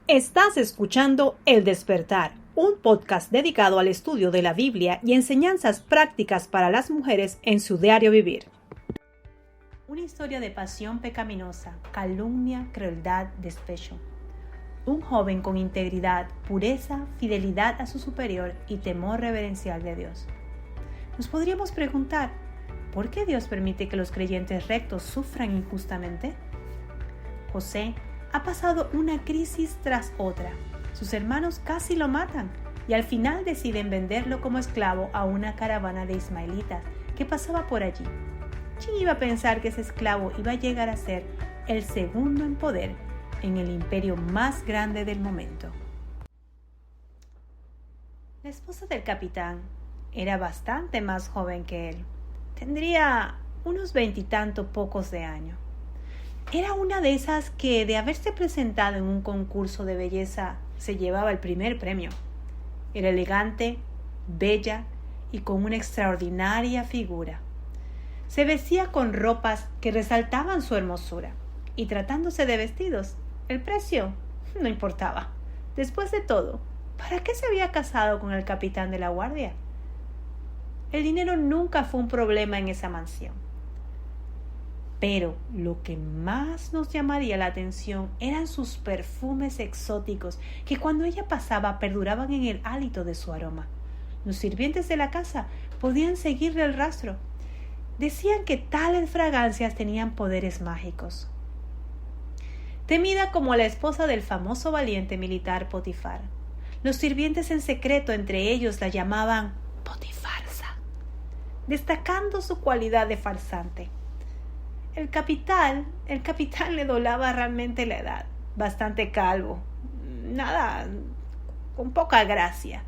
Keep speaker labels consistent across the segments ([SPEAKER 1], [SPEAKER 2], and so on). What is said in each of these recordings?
[SPEAKER 1] Estás escuchando El Despertar, un podcast dedicado al estudio de la Biblia y enseñanzas prácticas para las mujeres en su diario vivir. Una historia de pasión pecaminosa, calumnia, crueldad, despecho. Un joven con integridad, pureza, fidelidad a su superior y temor reverencial de Dios. Nos podríamos preguntar, ¿por qué Dios permite que los creyentes rectos sufran injustamente? José ha pasado una crisis tras otra. Sus hermanos casi lo matan y al final deciden venderlo como esclavo a una caravana de ismaelitas que pasaba por allí. ¿Quién iba a pensar que ese esclavo iba a llegar a ser el segundo en poder en el imperio más grande del momento? La esposa del capitán era bastante más joven que él. Tendría unos 20 y tanto pocos de años. Era una de esas que, de haberse presentado en un concurso de belleza, se llevaba el primer premio. Era elegante, bella y con una extraordinaria figura. Se vestía con ropas que resaltaban su hermosura, y tratándose de vestidos, el precio no importaba. Después de todo, ¿para qué se había casado con el capitán de la guardia? El dinero nunca fue un problema en esa mansión. Pero lo que más nos llamaría la atención eran sus perfumes exóticos que cuando ella pasaba perduraban en el hálito de su aroma. Los sirvientes de la casa podían seguirle el rastro. Decían que tales fragancias tenían poderes mágicos. Temida como la esposa del famoso valiente militar Potifar, los sirvientes en secreto entre ellos la llamaban Potifarsa, destacando su cualidad de farsante. El capitán le dolaba realmente la edad, bastante calvo, con poca gracia,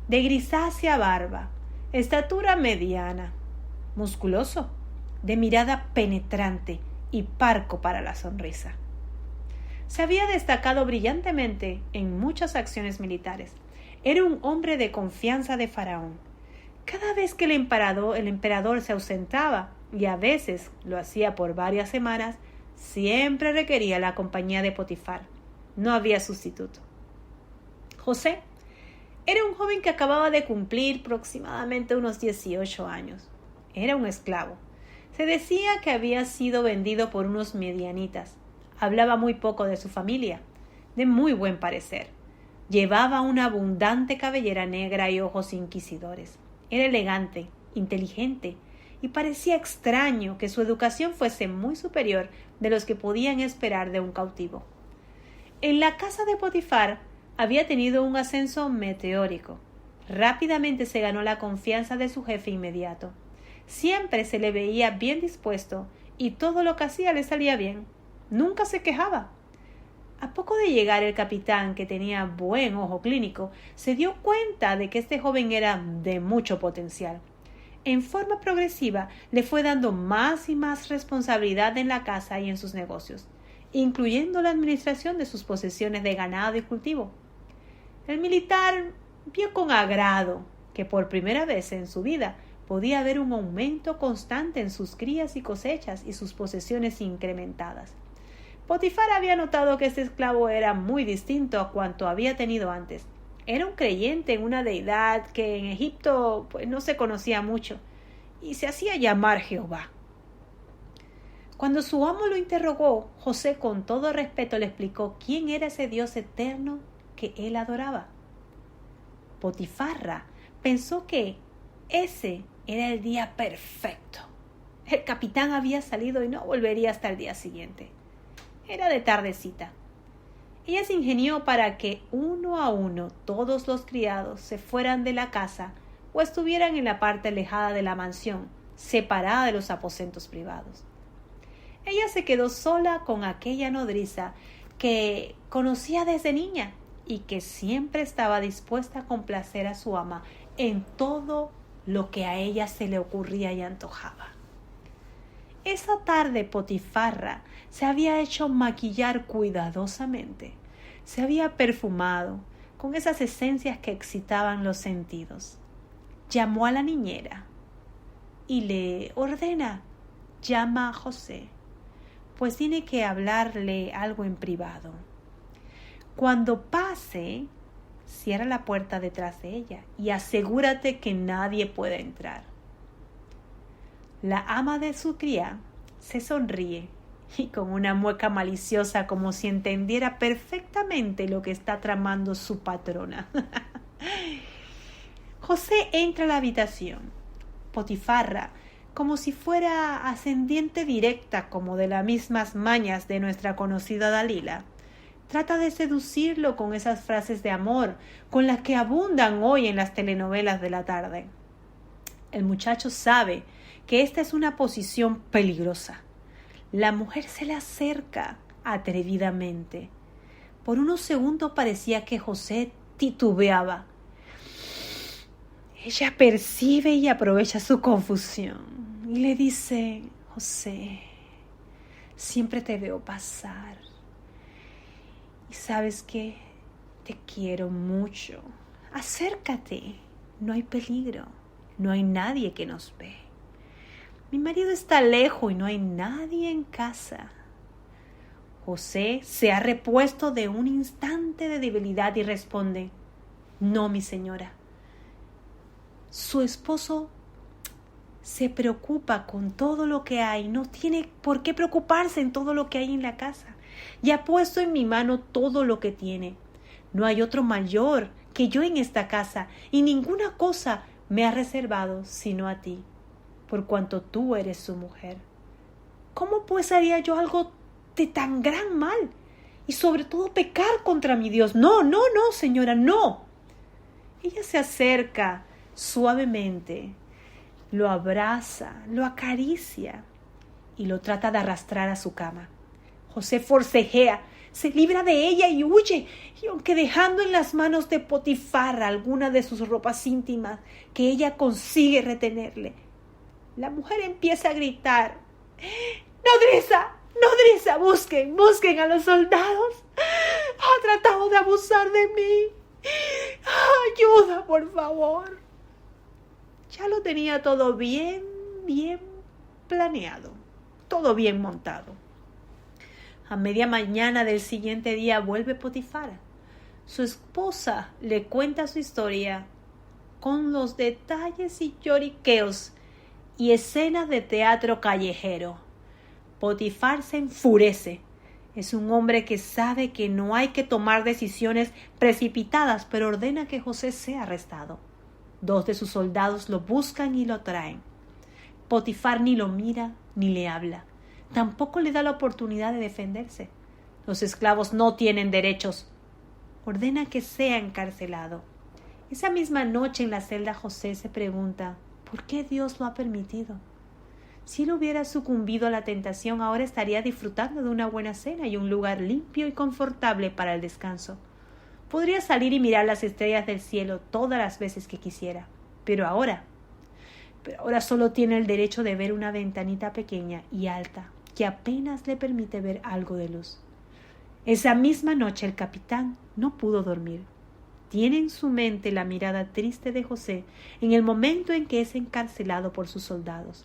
[SPEAKER 1] de grisácea barba, estatura mediana, musculoso, de mirada penetrante y parco para la sonrisa. Se había destacado brillantemente en muchas acciones militares. Era un hombre de confianza de Faraón. Cada vez que el emperador se ausentaba, y a veces lo hacía por varias semanas, siempre requería la compañía de Potifar. No había sustituto. José era un joven que acababa de cumplir aproximadamente unos 18 años. Era un esclavo. Se decía que había sido vendido por unos medianitas. Hablaba muy poco de su familia, de muy buen parecer. Llevaba una abundante cabellera negra y ojos inquisidores. Era elegante, inteligente, y parecía extraño que su educación fuese muy superior de los que podían esperar de un cautivo. En la casa de Potifar había tenido un ascenso meteórico. Rápidamente se ganó la confianza de su jefe inmediato. Siempre se le veía bien dispuesto y todo lo que hacía le salía bien. Nunca se quejaba. A poco de llegar el capitán, que tenía buen ojo clínico, se dio cuenta de que este joven era de mucho potencial. En forma progresiva le fue dando más y más responsabilidad en la casa y en sus negocios, incluyendo la administración de sus posesiones de ganado y cultivo. El militar vio con agrado que por primera vez en su vida podía haber un aumento constante en sus crías y cosechas y sus posesiones incrementadas. Potifar había notado que este esclavo era muy distinto a cuanto había tenido antes. Era un creyente en una deidad que en Egipto no se conocía mucho y se hacía llamar Jehová. Cuando su amo lo interrogó, José con todo respeto le explicó quién era ese Dios eterno que él adoraba. Potifarra pensó que ese era el día perfecto. El capitán había salido y no volvería hasta el día siguiente. Era de tardecita. Ella se ingenió para que uno a uno todos los criados se fueran de la casa o estuvieran en la parte alejada de la mansión, separada de los aposentos privados. Ella se quedó sola con aquella nodriza que conocía desde niña y que siempre estaba dispuesta a complacer a su ama en todo lo que a ella se le ocurría y antojaba. Esa tarde Potifarra se había hecho maquillar cuidadosamente. Se había perfumado con esas esencias que excitaban los sentidos. Llamó a la niñera y le ordena: llama a José, pues tiene que hablarle algo en privado. Cuando pase, cierra la puerta detrás de ella y asegúrate que nadie pueda entrar. La ama de su cría se sonríe y con una mueca maliciosa como si entendiera perfectamente lo que está tramando su patrona. José entra a la habitación. Potifarra, como si fuera ascendiente directa como de las mismas mañas de nuestra conocida Dalila, trata de seducirlo con esas frases de amor con las que abundan hoy en las telenovelas de la tarde. El muchacho sabe que esta es una posición peligrosa. La mujer se le acerca atrevidamente. Por unos segundos parecía que José titubeaba. Ella percibe y aprovecha su confusión y le dice: José, siempre te veo pasar. Y sabes que te quiero mucho. Acércate, no hay peligro, no hay nadie que nos ve. Mi marido está lejos y no hay nadie en casa. José se ha repuesto de un instante de debilidad y responde: no, mi señora. Su esposo se preocupa con todo lo que hay, no tiene por qué preocuparse en todo lo que hay en la casa. Ya ha puesto en mi mano todo lo que tiene. No hay otro mayor que yo en esta casa y ninguna cosa me ha reservado sino a ti, por cuanto tú eres su mujer. ¿Cómo pues haría yo algo de tan gran mal? Y sobre todo pecar contra mi Dios. No, señora, no. Ella se acerca suavemente, lo abraza, lo acaricia y lo trata de arrastrar a su cama. José forcejea, se libra de ella y huye, y aunque dejando en las manos de Potifarra alguna de sus ropas íntimas que ella consigue retenerle, la mujer empieza a gritar: ¡Nodriza! ¡Busquen a los soldados! ¡Ha tratado de abusar de mí! ¡Ayuda, por favor! Ya lo tenía todo bien planeado, todo bien montado. A media mañana del siguiente día vuelve Potifara. Su esposa le cuenta su historia con los detalles y lloriqueos y escenas de teatro callejero. Potifar se enfurece. Es un hombre que sabe que no hay que tomar decisiones precipitadas, pero ordena que José sea arrestado. 2 de sus soldados lo buscan y lo traen. Potifar ni lo mira ni le habla. Tampoco le da la oportunidad de defenderse. Los esclavos no tienen derechos. Ordena que sea encarcelado. Esa misma noche en la celda José se pregunta: ¿por qué Dios lo ha permitido? Si él hubiera sucumbido a la tentación, ahora estaría disfrutando de una buena cena y un lugar limpio y confortable para el descanso. Podría salir y mirar las estrellas del cielo todas las veces que quisiera. Pero ahora solo tiene el derecho de ver una ventanita pequeña y alta que apenas le permite ver algo de luz. Esa misma noche el capitán no pudo dormir. Tiene en su mente la mirada triste de José en el momento en que es encarcelado por sus soldados.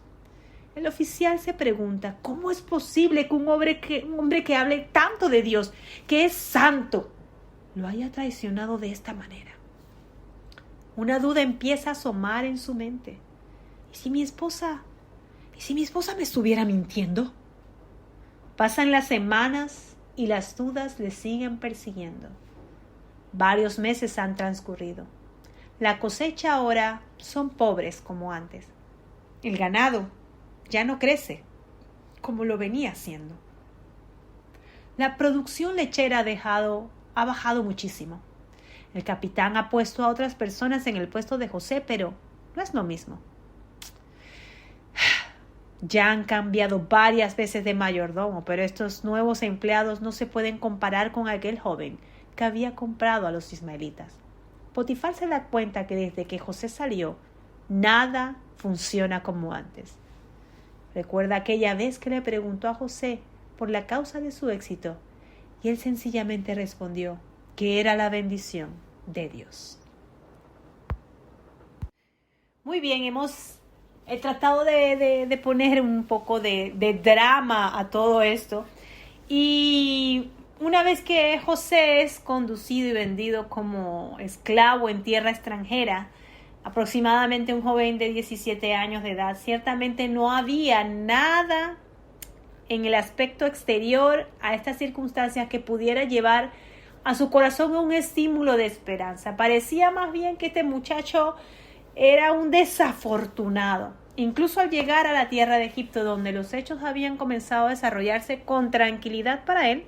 [SPEAKER 1] El oficial se pregunta: ¿cómo es posible que un hombre que hable tanto de Dios, que es santo, lo haya traicionado de esta manera? Una duda empieza a asomar en su mente. ¿Y si mi esposa me estuviera mintiendo? Pasan las semanas y las dudas le siguen persiguiendo. Varios meses han transcurrido. La cosecha ahora son pobres como antes. El ganado ya no crece como lo venía haciendo. La producción lechera ha bajado muchísimo. El capitán ha puesto a otras personas en el puesto de José, pero no es lo mismo. Ya han cambiado varias veces de mayordomo, pero estos nuevos empleados no se pueden comparar con aquel joven que había comprado a los ismaelitas. Potifar se da cuenta que desde que José salió, nada funciona como antes. Recuerda aquella vez que le preguntó a José por la causa de su éxito, y él sencillamente respondió que era la bendición de Dios. Muy bien, he tratado de poner un poco de drama a todo esto, y Una vez que José es conducido y vendido como esclavo en tierra extranjera, aproximadamente un joven de 17 años de edad, ciertamente no había nada en el aspecto exterior a estas circunstancias que pudiera llevar a su corazón un estímulo de esperanza. Parecía más bien que este muchacho era un desafortunado. Incluso al llegar a la tierra de Egipto, donde los hechos habían comenzado a desarrollarse con tranquilidad para él,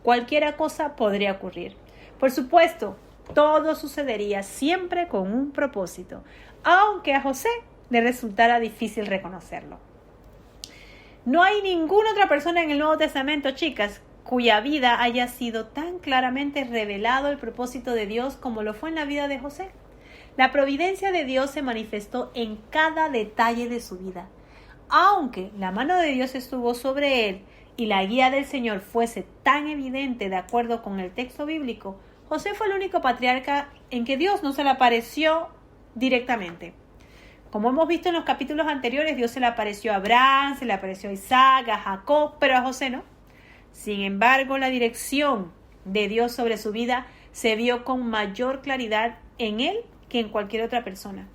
[SPEAKER 1] cualquier cosa podría ocurrir. Por supuesto, todo sucedería siempre con un propósito, aunque a José le resultara difícil reconocerlo. No hay ninguna otra persona en el Nuevo Testamento, chicas, cuya vida haya sido tan claramente revelado el propósito de Dios como lo fue en la vida de José. La providencia de Dios se manifestó en cada detalle de su vida. Aunque la mano de Dios estuvo sobre él y la guía del Señor fuese tan evidente de acuerdo con el texto bíblico, José fue el único patriarca en que Dios no se le apareció directamente. Como hemos visto en los capítulos anteriores, Dios se le apareció a Abraham, se le apareció a Isaac, a Jacob, pero a José no. Sin embargo, la dirección de Dios sobre su vida se vio con mayor claridad en él que en cualquier otra persona.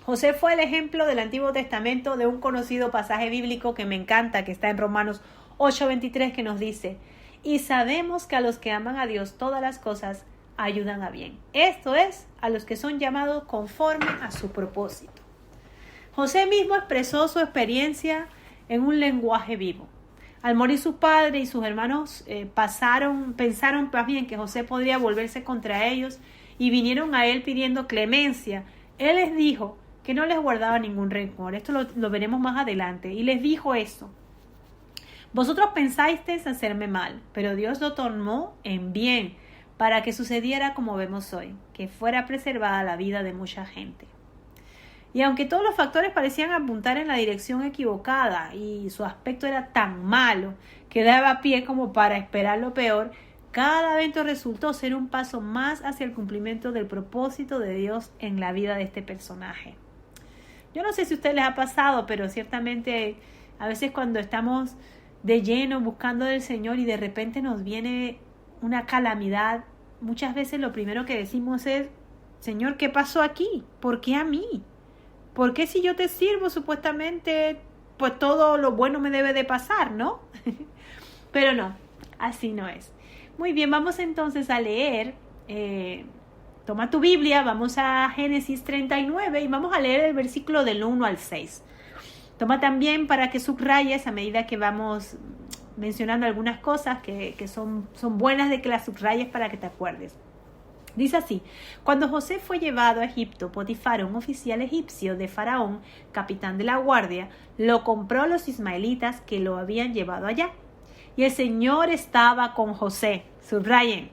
[SPEAKER 1] José fue el ejemplo del Antiguo Testamento de un conocido pasaje bíblico que me encanta, que está en Romanos 8:23, que nos dice: y sabemos que a los que aman a Dios todas las cosas ayudan a bien. Esto es, a los que son llamados conforme a su propósito. José mismo expresó su experiencia en un lenguaje vivo. Al morir su padre y sus hermanos pensaron más bien que José podría volverse contra ellos y vinieron a él pidiendo clemencia. Él les dijo que no les guardaba ningún rencor. Esto lo veremos más adelante. Y les dijo esto: vosotros pensasteis hacerme mal, pero Dios lo tomó en bien para que sucediera como vemos hoy, que fuera preservada la vida de mucha gente. Y aunque todos los factores parecían apuntar en la dirección equivocada y su aspecto era tan malo que daba pie como para esperar lo peor, cada evento resultó ser un paso más hacia el cumplimiento del propósito de Dios en la vida de este personaje. Yo no sé si a ustedes les ha pasado, pero ciertamente a veces cuando estamos de lleno buscando del Señor y de repente nos viene una calamidad, muchas veces lo primero que decimos es: Señor, ¿qué pasó aquí? ¿Por qué a mí? ¿Por qué si yo te sirvo supuestamente pues todo lo bueno me debe de pasar, ¿no? Pero no, así no es. Muy bien, vamos entonces a leer. Toma tu Biblia, vamos a Génesis 39 y vamos a leer el versículo del 1 al 6. Toma también para que subrayes a medida que vamos mencionando algunas cosas que son buenas de que las subrayes para que te acuerdes. Dice así: cuando José fue llevado a Egipto, Potifar, un oficial egipcio de Faraón, capitán de la guardia, lo compró a los ismaelitas que lo habían llevado allá. Y el Señor estaba con José, subrayen,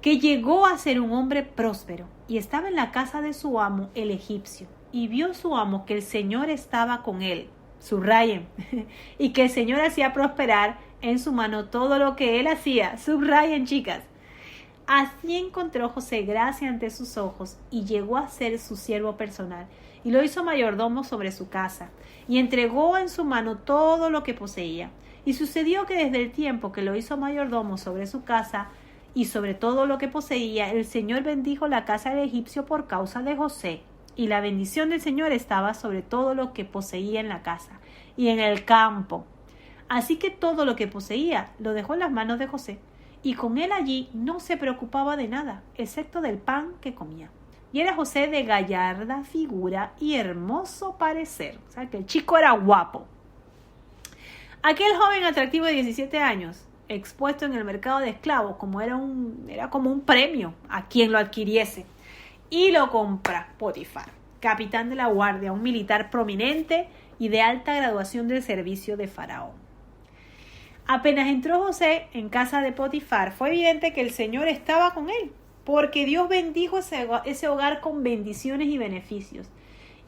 [SPEAKER 1] que llegó a ser un hombre próspero y estaba en la casa de su amo, el egipcio. Y vio su amo que el Señor estaba con él, subrayen, y que el Señor hacía prosperar en su mano todo lo que él hacía, subrayen, chicas. Así encontró José gracia ante sus ojos y llegó a ser su siervo personal y lo hizo mayordomo sobre su casa y entregó en su mano todo lo que poseía. Y sucedió que desde el tiempo que lo hizo mayordomo sobre su casa y sobre todo lo que poseía, el Señor bendijo la casa del egipcio por causa de José, y la bendición del Señor estaba sobre todo lo que poseía en la casa y en el campo. Así que todo lo que poseía lo dejó en las manos de José, y con él allí no se preocupaba de nada, excepto del pan que comía. Y era José de gallarda figura y hermoso parecer. O sea, que el chico era guapo. Aquel joven atractivo de 17 años, expuesto en el mercado de esclavos, era como un premio a quien lo adquiriese. Y lo compra Potifar, capitán de la guardia, un militar prominente y de alta graduación del servicio de Faraón. Apenas entró José en casa de Potifar, fue evidente que el Señor estaba con él, porque Dios bendijo ese hogar con bendiciones y beneficios.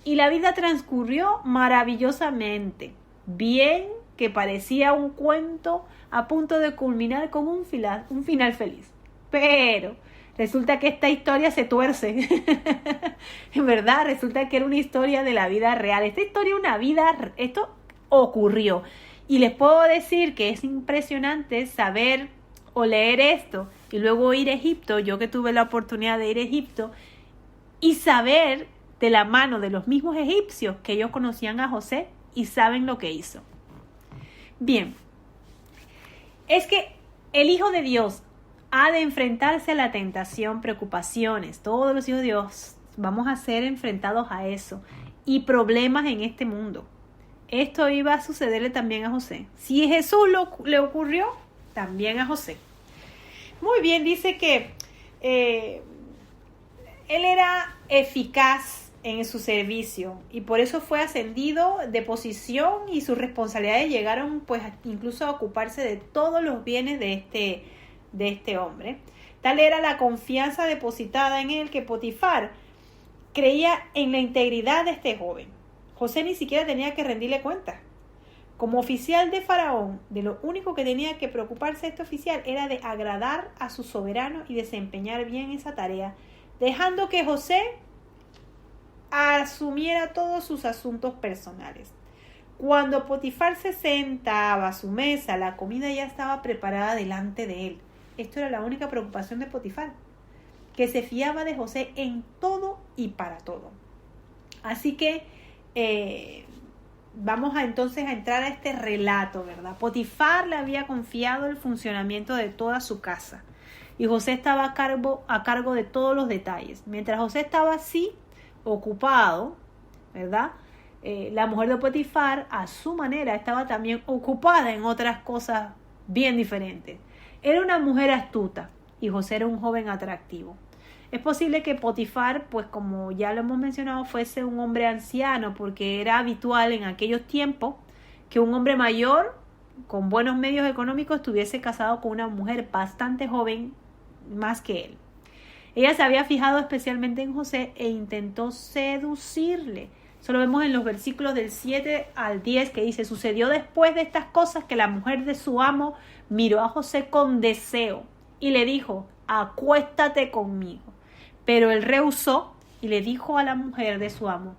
[SPEAKER 1] Y la vida transcurrió maravillosamente, bien que parecía un cuento a punto de culminar con un final feliz. Pero resulta que esta historia se tuerce. En verdad, resulta que era una historia de la vida real. Esto ocurrió. Y les puedo decir que es impresionante saber o leer esto y luego ir a Egipto, yo que tuve la oportunidad de ir a Egipto y saber de la mano de los mismos egipcios que ellos conocían a José y saben lo que hizo. Bien, es que el Hijo de Dios ha de enfrentarse a la tentación, preocupaciones. Todos los hijos de Dios vamos a ser enfrentados a eso y problemas en este mundo. Esto iba a sucederle también a José. Si Jesús le ocurrió, también a José. Muy bien, dice que él era eficaz en su servicio y por eso fue ascendido de posición y sus responsabilidades llegaron pues incluso a ocuparse de todos los bienes de este hombre. Tal era la confianza depositada en él que Potifar creía en la integridad de este joven. José ni siquiera tenía que rendirle cuenta. Como oficial de Faraón, de lo único que tenía que preocuparse este oficial era de agradar a su soberano y desempeñar bien esa tarea, dejando que José asumiera todos sus asuntos personales. Cuando Potifar se sentaba a su mesa, la comida ya estaba preparada delante de él. Esto era la única preocupación de Potifar, que se fiaba de José en todo y para todo. Así que vamos entonces a entrar a este relato, ¿verdad? Potifar le había confiado el funcionamiento de toda su casa y José estaba a cargo de todos los detalles. Mientras José estaba así, ocupado, ¿verdad? La mujer de Potifar, a su manera, estaba también ocupada en otras cosas bien diferentes. Era una mujer astuta y José era un joven atractivo. Es posible que Potifar, pues como ya lo hemos mencionado, fuese un hombre anciano, porque era habitual en aquellos tiempos que un hombre mayor, con buenos medios económicos, estuviese casado con una mujer bastante joven, más que él. Ella se había fijado especialmente en José e intentó seducirle. Eso lo vemos en los versículos del 7 al 10 que dice: sucedió después de estas cosas que la mujer de su amo miró a José con deseo y le dijo: acuéstate conmigo. Pero él rehusó y le dijo a la mujer de su amo: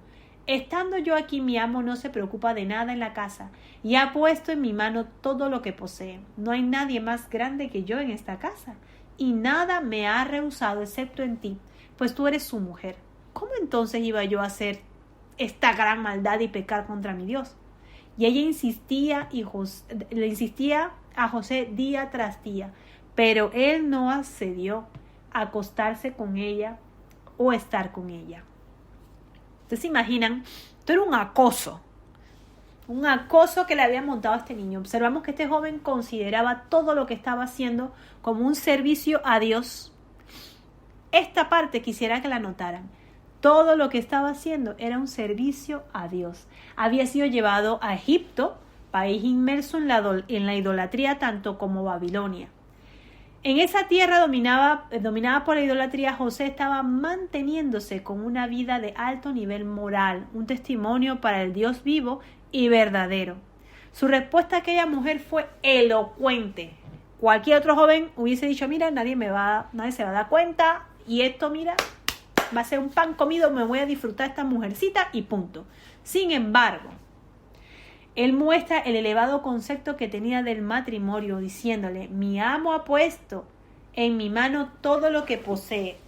[SPEAKER 1] estando yo aquí, mi amo no se preocupa de nada en la casa y ha puesto en mi mano todo lo que posee. No hay nadie más grande que yo en esta casa y nada me ha rehusado excepto en ti, pues tú eres su mujer. ¿Cómo entonces iba yo a hacer esta gran maldad y pecar contra mi Dios? Y ella le insistía a José día tras día, pero él no accedió a acostarse con ella o estar con ella. Ustedes se imaginan, esto era un acoso que le había montado a este niño. Observamos que este joven consideraba todo lo que estaba haciendo como un servicio a Dios. Esta parte quisiera que la notaran. Todo lo que estaba haciendo era un servicio a Dios. Había sido llevado a Egipto, país inmerso en la idolatría tanto como Babilonia. En esa tierra dominada por la idolatría, José estaba manteniéndose con una vida de alto nivel moral, un testimonio para el Dios vivo y verdadero. Su respuesta a aquella mujer fue elocuente. Cualquier otro joven hubiese dicho: mira, nadie se va a dar cuenta y esto, mira, va a ser un pan comido, me voy a disfrutar esta mujercita y punto. Sin embargo, él muestra el elevado concepto que tenía del matrimonio, diciéndole: mi amo ha puesto en mi mano todo lo que posee.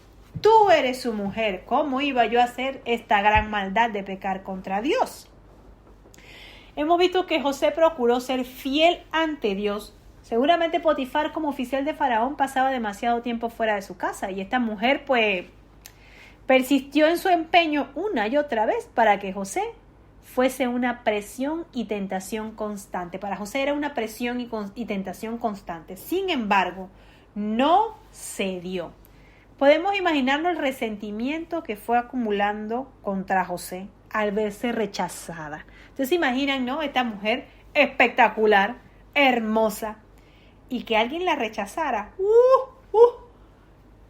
[SPEAKER 1] Tú eres su mujer. ¿Cómo iba yo a hacer esta gran maldad de pecar contra Dios? Hemos visto que José procuró ser fiel ante Dios. Seguramente Potifar, como oficial de Faraón, pasaba demasiado tiempo fuera de su casa y esta mujer pues persistió en su empeño una y otra vez para que José fuese una presión y tentación constante. Para José era una presión y tentación constante. Sin embargo, no cedió. Podemos imaginarnos el resentimiento que fue acumulando contra José al verse rechazada. Ustedes se imaginan, ¿no? Esta mujer espectacular, hermosa, y que alguien la rechazara.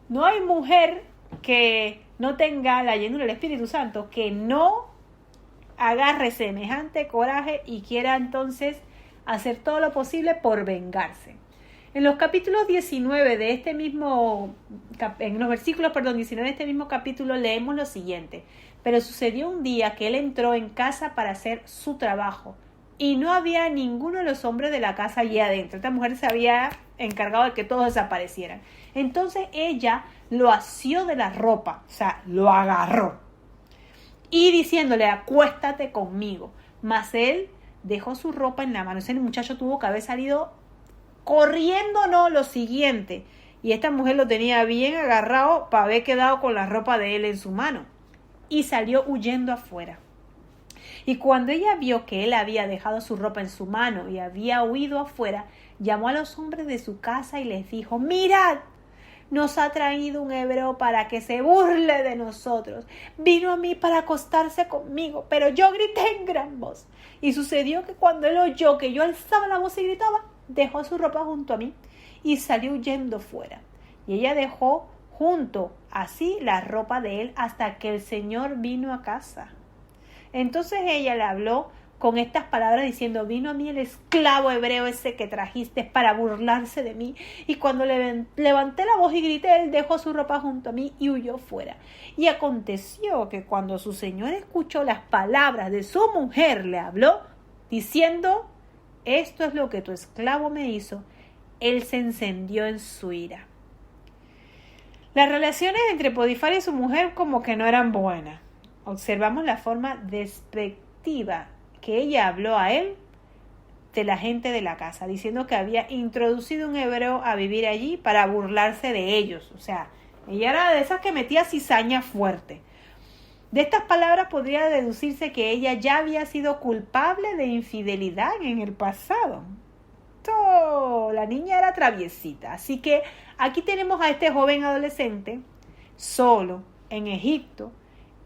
[SPEAKER 1] No hay mujer que no tenga la llenura del Espíritu Santo que no agarre semejante coraje y quiera entonces hacer todo lo posible por vengarse. En los capítulos 19 de este mismo, en los versículos, 19 de este mismo capítulo leemos lo siguiente: pero sucedió un día que él entró en casa para hacer su trabajo y no había ninguno de los hombres de la casa allí adentro. Esta mujer se había encargado de que todos desaparecieran. Entonces ella lo asió de la ropa, o sea, lo agarró y diciéndole, acuéstate conmigo. Mas él dejó su ropa en la mano. Ese muchacho tuvo que haber salido corriendo, no, lo siguiente. Y esta mujer lo tenía bien agarrado para haber quedado con la ropa de él en su mano. Y salió huyendo afuera. Y cuando ella vio que él había dejado su ropa en su mano y había huido afuera, llamó a los hombres de su casa y les dijo, mirad, nos ha traído un hebreo para que se burle de nosotros. Vino a mí para acostarse conmigo, pero yo grité en gran voz. Y sucedió que cuando él oyó que yo alzaba la voz y gritaba, dejó su ropa junto a mí y salió huyendo fuera. Y ella dejó junto así la ropa de él hasta que el Señor vino a casa. Entonces ella le habló con estas palabras diciendo, vino a mí el esclavo hebreo ese que trajiste para burlarse de mí. Y cuando levanté la voz y grité, él dejó su ropa junto a mí y huyó fuera. Y aconteció que cuando su señor escuchó las palabras de su mujer, le habló diciendo, esto es lo que tu esclavo me hizo. Él se encendió en su ira. Las relaciones entre Potifar y su mujer como que no eran buenas. Observamos la forma despectiva que ella habló a él de la gente de la casa, diciendo que había introducido un hebreo a vivir allí para burlarse de ellos. O sea, ella era de esas que metía cizaña fuerte. De estas palabras podría deducirse que ella ya había sido culpable de infidelidad en el pasado. La niña era traviesita. Así que aquí tenemos a este joven adolescente solo en Egipto,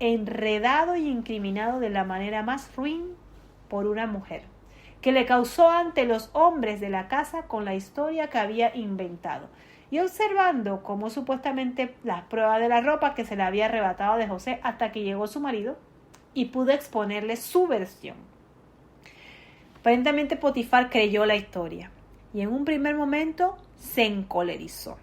[SPEAKER 1] enredado y incriminado de la manera más ruin por una mujer, que le causó ante los hombres de la casa con la historia que había inventado, y observando cómo supuestamente las pruebas de la ropa que se le había arrebatado de José hasta que llegó su marido y pudo exponerle su versión. Aparentemente Potifar creyó la historia y en un primer momento se encolerizó.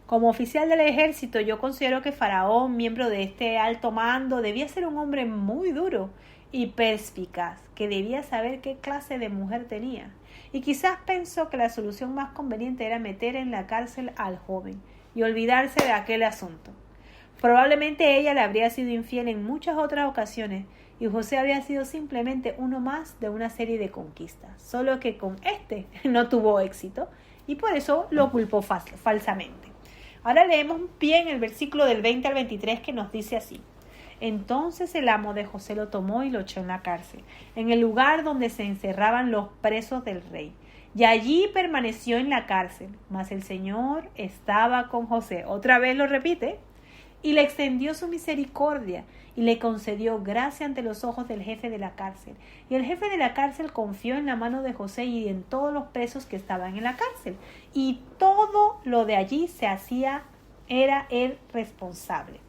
[SPEAKER 1] Como oficial del ejército, yo considero que Faraón, miembro de este alto mando, debía ser un hombre muy duro y perspicaz, que debía saber qué clase de mujer tenía. Y quizás pensó que la solución más conveniente era meter en la cárcel al joven y olvidarse de aquel asunto. Probablemente ella le habría sido infiel en muchas otras ocasiones y José había sido simplemente uno más de una serie de conquistas, solo que con este no tuvo éxito y por eso lo culpó falsamente. Ahora leemos bien el versículo del 20 al 23 que nos dice así. Entonces el amo de José lo tomó y lo echó en la cárcel, en el lugar donde se encerraban los presos del rey. Y allí permaneció en la cárcel, mas el Señor estaba con José. Otra vez lo repite. Y le extendió su misericordia y le concedió gracia ante los ojos del jefe de la cárcel. Y el jefe de la cárcel confió en la mano de José y en todos los presos que estaban en la cárcel. Y todo lo de allí se hacía, era él responsable.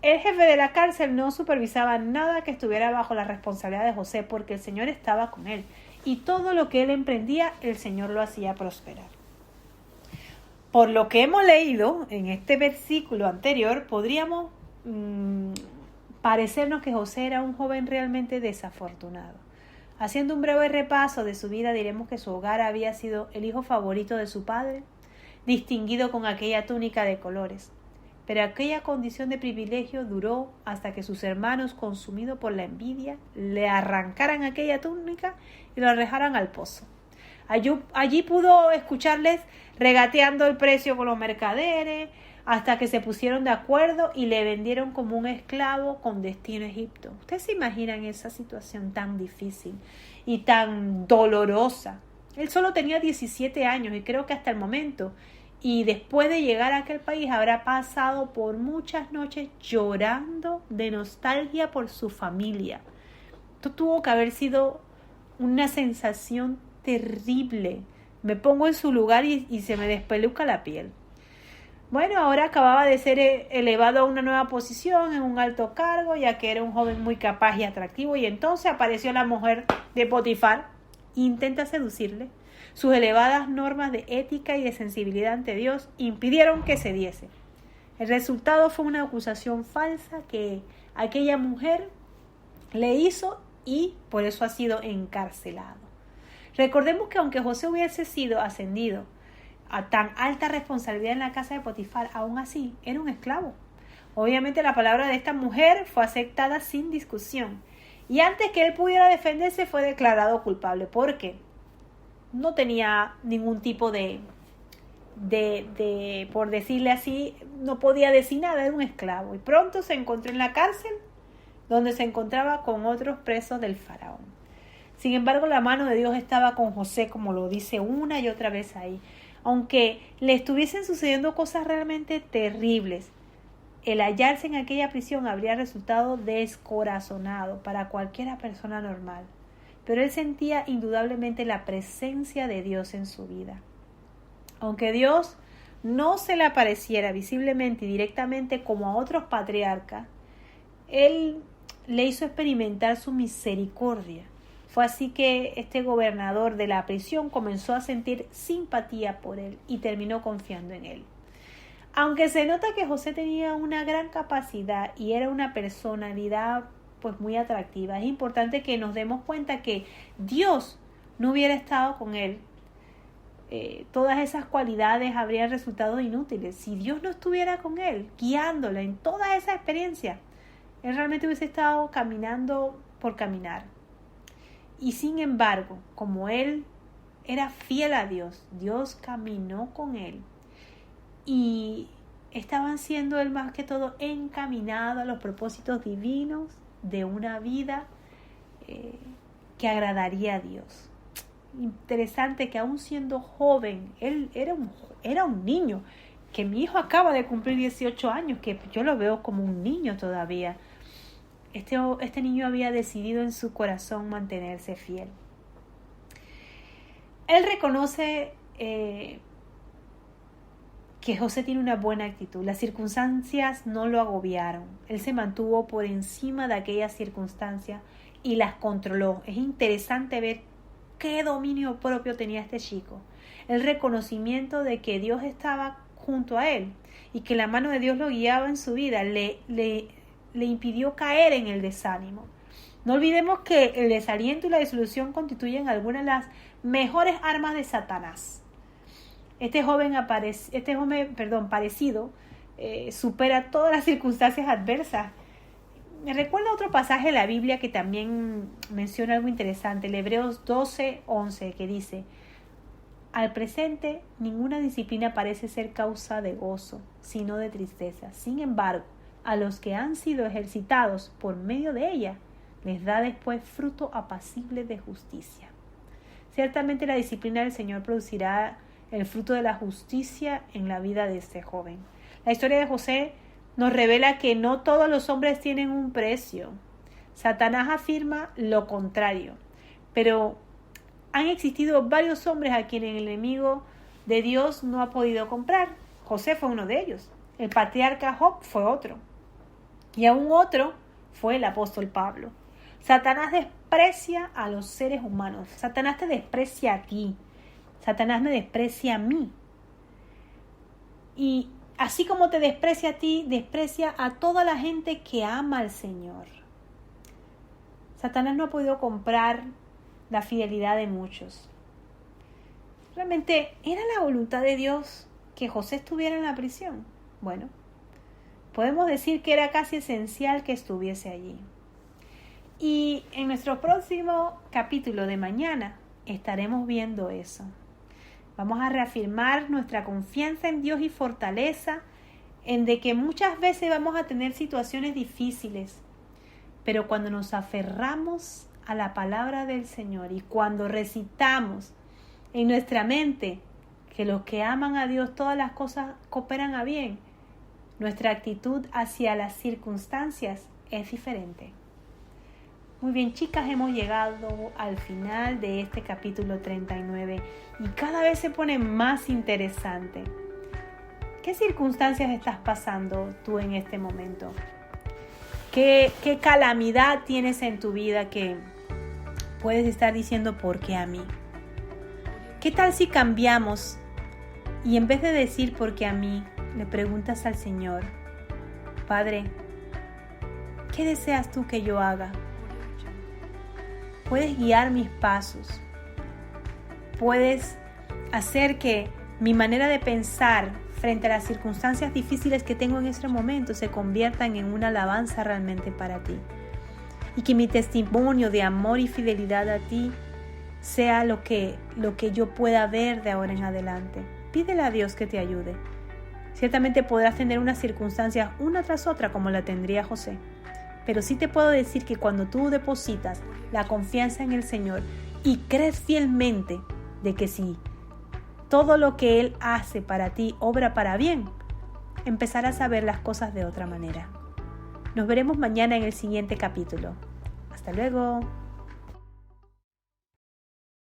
[SPEAKER 1] El jefe de la cárcel no supervisaba nada que estuviera bajo la responsabilidad de José, porque el Señor estaba con él. Y todo lo que él emprendía, el Señor lo hacía prosperar. Por lo que hemos leído en este versículo anterior, podríamos parecernos que José era un joven realmente desafortunado. Haciendo un breve repaso de su vida, diremos que su hogar había sido el hijo favorito de su padre, distinguido con aquella túnica de colores. Pero aquella condición de privilegio duró hasta que sus hermanos, consumidos por la envidia, le arrancaran aquella túnica y lo arrojaran al pozo. Allí pudo escucharles regateando el precio con los mercaderes, hasta que se pusieron de acuerdo y le vendieron como un esclavo con destino a Egipto. ¿Ustedes se imaginan esa situación tan difícil y tan dolorosa? Él solo tenía 17 años y creo que hasta el momento, y después de llegar a aquel país, habrá pasado por muchas noches llorando de nostalgia por su familia. Esto tuvo que haber sido una sensación terrible. Me pongo en su lugar y se me despeluca la piel. Bueno, ahora acababa de ser elevado a una nueva posición en un alto cargo, ya que era un joven muy capaz y atractivo, y entonces apareció la mujer de Potifar e intenta seducirle. Sus elevadas normas de ética y de sensibilidad ante Dios impidieron que se diese. El resultado fue una acusación falsa que aquella mujer le hizo y por eso ha sido encarcelado. Recordemos que aunque José hubiese sido ascendido a tan alta responsabilidad en la casa de Potifar, aún así era un esclavo. Obviamente la palabra de esta mujer fue aceptada sin discusión y antes que él pudiera defenderse fue declarado culpable porque no tenía ningún tipo de por decirle así, no podía decir nada, era un esclavo y pronto se encontró en la cárcel donde se encontraba con otros presos del faraón. Sin embargo, la mano de Dios estaba con José, como lo dice una y otra vez ahí. Aunque le estuviesen sucediendo cosas realmente terribles, el hallarse en aquella prisión habría resultado descorazonado para cualquier persona normal. Pero él sentía indudablemente la presencia de Dios en su vida. Aunque Dios no se le apareciera visiblemente y directamente como a otros patriarcas, él le hizo experimentar su misericordia. Fue así que este gobernador de la prisión comenzó a sentir simpatía por él y terminó confiando en él. Aunque se nota que José tenía una gran capacidad y era una personalidad pues muy atractiva, es importante que nos demos cuenta que Dios no hubiera estado con él. Todas esas cualidades habrían resultado inútiles si Dios no estuviera con él, guiándole en toda esa experiencia. Él realmente hubiese estado caminando por caminar. Y sin embargo, como él era fiel a Dios, Dios caminó con él. Y estaban siendo él más que todo encaminado a los propósitos divinos de una vida que agradaría a Dios. Interesante que aún siendo joven, él era un niño, que mi hijo acaba de cumplir 18 años, que yo lo veo como un niño todavía. Este niño había decidido en su corazón mantenerse fiel. Él reconoce que José tiene una buena actitud. Las circunstancias no lo agobiaron. Él se mantuvo por encima de aquellas circunstancias y las controló. Es interesante ver qué dominio propio tenía este chico. El reconocimiento de que Dios estaba junto a él y que la mano de Dios lo guiaba en su vida le impidió caer en el desánimo. No olvidemos que el desaliento y la disolución constituyen algunas de las mejores armas de Satanás. Este joven parecido supera todas las circunstancias adversas. Me recuerda otro pasaje de la Biblia que también menciona algo interesante, el Hebreos 12:11, que dice: al presente ninguna disciplina parece ser causa de gozo, sino de tristeza. Sin embargo, a los que han sido ejercitados por medio de ella, les da después fruto apacible de justicia. Ciertamente la disciplina del Señor producirá el fruto de la justicia en la vida de este joven. La historia de José nos revela que no todos los hombres tienen un precio. Satanás afirma lo contrario, pero han existido varios hombres a quienes el enemigo de Dios no ha podido comprar. José fue uno de ellos. El patriarca Job fue otro. Y aún otro fue el apóstol Pablo. Satanás desprecia a los seres humanos. Satanás te desprecia a ti. Satanás me desprecia a mí. Y así como te desprecia a ti, desprecia a toda la gente que ama al Señor. Satanás no ha podido comprar la fidelidad de muchos. ¿Realmente era la voluntad de Dios que José estuviera en la prisión? Bueno, podemos decir que era casi esencial que estuviese allí. Y en nuestro próximo capítulo de mañana estaremos viendo eso. Vamos a reafirmar nuestra confianza en Dios y fortaleza en de que muchas veces vamos a tener situaciones difíciles, pero cuando nos aferramos a la palabra del Señor y cuando recitamos en nuestra mente que los que aman a Dios todas las cosas cooperan a bien, nuestra actitud hacia las circunstancias es diferente. Muy bien, chicas, hemos llegado al final de este capítulo 39 y cada vez se pone más interesante. ¿Qué circunstancias estás pasando tú en este momento? ¿Qué calamidad tienes en tu vida que puedes estar diciendo ¿por qué a mí? ¿Qué tal si cambiamos y en vez de decir ¿por qué a mí? Le preguntas al Señor: Padre, ¿qué deseas tú que yo haga? puedes guiar mis pasos, puedes hacer que mi manera de pensar frente a las circunstancias difíciles que tengo en este momento se conviertan en una alabanza realmente para ti. Y que mi testimonio de amor y fidelidad a ti sea lo que yo pueda ver de ahora en adelante. Pídele a Dios que te ayude. Ciertamente podrás tener unas circunstancias una tras otra como la tendría José. Pero sí te puedo decir que cuando tú depositas la confianza en el Señor y crees fielmente de que sí, todo lo que Él hace para ti obra para bien, empezarás a ver las cosas de otra manera. Nos veremos mañana en el siguiente capítulo. Hasta luego.